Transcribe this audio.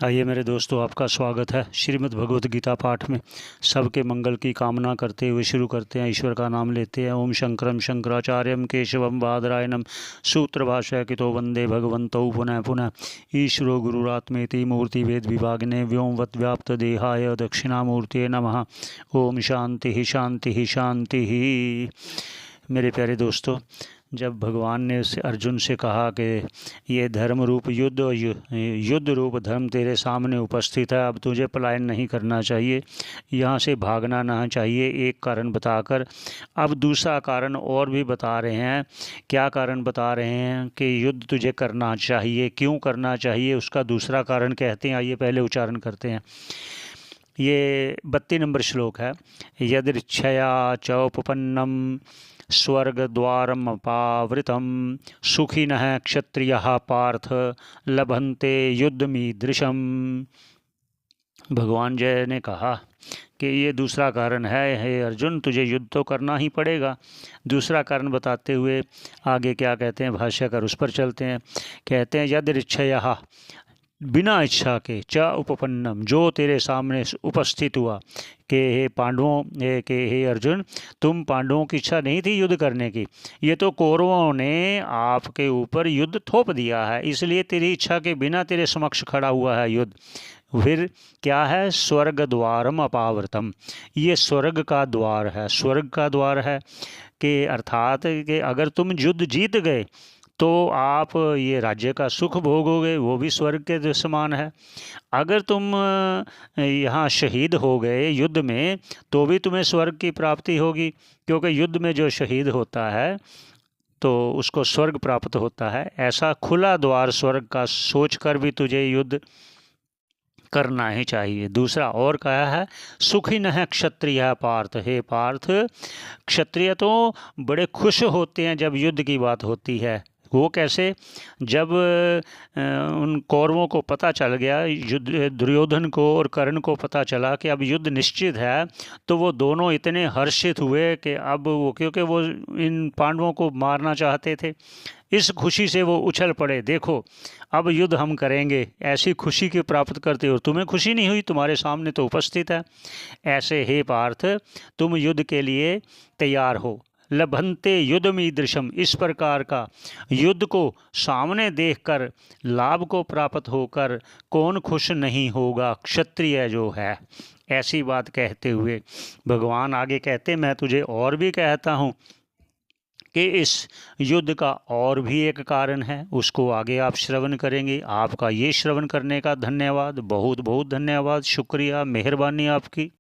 आइए मेरे दोस्तों, आपका स्वागत है श्रीमद् भगवत गीता पाठ में। सबके मंगल की कामना करते हुए शुरू करते हैं, ईश्वर का नाम लेते हैं। ओम शंकरम शंकराचार्यम केशवम बादरायणम सूत्र भाष्यकृतो वंदे भगवन्तौ पुनः पुनः। ईश्वरो गुरुरात्मेति मूर्ति भेद विभागिने व्योमवत् व्याप्त देहाय दक्षिणामूर्तये नमः। ओम शांति शांति शांति। मेरे प्यारे दोस्तों, जब भगवान ने अर्जुन से कहा कि ये धर्म रूप युद्ध रूप धर्म तेरे सामने उपस्थित है, अब तुझे पलायन नहीं करना चाहिए, यहाँ से भागना ना चाहिए, एक कारण बताकर अब दूसरा कारण और भी बता रहे हैं। क्या कारण बता रहे हैं कि युद्ध तुझे करना चाहिए, क्यों करना चाहिए, उसका दूसरा कारण कहते हैं। आइए पहले उच्चारण करते हैं। ये 32 नंबर श्लोक है। यदृच्छया चौपपन्नम स्वर्गद्वारमपावृतं सुखिनः क्षत्रियः पार्थ लभन्ते युद्धमीदृशम्। भगवान जय ने कहा कि ये दूसरा कारण है, हे अर्जुन, तुझे युद्ध तो करना ही पड़ेगा। दूसरा कारण बताते हुए आगे क्या कहते हैं भाष्यकार, उस पर चलते हैं। कहते हैं यदृच्छया, बिना इच्छा के, च उपपन्नम, जो तेरे सामने उपस्थित हुआ, कि हे पांडवों, के हे अर्जुन, तुम पांडवों की इच्छा नहीं थी युद्ध करने की, ये तो कौरवों ने आपके ऊपर युद्ध थोप दिया है, इसलिए तेरी इच्छा के बिना तेरे समक्ष खड़ा हुआ है युद्ध। फिर क्या है? स्वर्ग द्वारम अपावृतम, ये स्वर्ग का द्वार है, स्वर्ग का द्वार है कि अर्थात कि अगर तुम युद्ध जीत गए तो आप ये राज्य का सुख भोगोगे, वो भी स्वर्ग के समान है। अगर तुम यहाँ शहीद हो गए युद्ध में तो भी तुम्हें स्वर्ग की प्राप्ति होगी, क्योंकि युद्ध में जो शहीद होता है तो उसको स्वर्ग प्राप्त होता है। ऐसा खुला द्वार स्वर्ग का सोचकर भी तुझे युद्ध करना ही चाहिए। दूसरा और कहा है, सुखी न है क्षत्रिय पार्थ, हे पार्थ, क्षत्रिय तो बड़े खुश होते हैं जब युद्ध की बात होती है। वो कैसे? जब उन कौरवों को पता चल गया, युद्ध दुर्योधन को और कर्ण को पता चला कि अब युद्ध निश्चित है, तो वो दोनों इतने हर्षित हुए कि अब वो, क्योंकि वो इन पांडवों को मारना चाहते थे, इस खुशी से वो उछल पड़े, देखो अब युद्ध हम करेंगे। ऐसी खुशी की प्राप्त करते हो, तुम्हें खुशी नहीं हुई? तुम्हारे सामने तो उपस्थित है। ऐसे हे पार्थ, तुम युद्ध के लिए तैयार हो। लभन्ते युद्धमीदृशम, इस प्रकार का युद्ध को सामने देखकर, लाभ को प्राप्त होकर कौन खुश नहीं होगा? क्षत्रिय जो है। ऐसी बात कहते हुए भगवान आगे कहते, मैं तुझे और भी कहता हूँ कि इस युद्ध का और भी एक कारण है, उसको आगे आप श्रवण करेंगे। आपका ये श्रवण करने का धन्यवाद, बहुत बहुत धन्यवाद, शुक्रिया, मेहरबानी आपकी।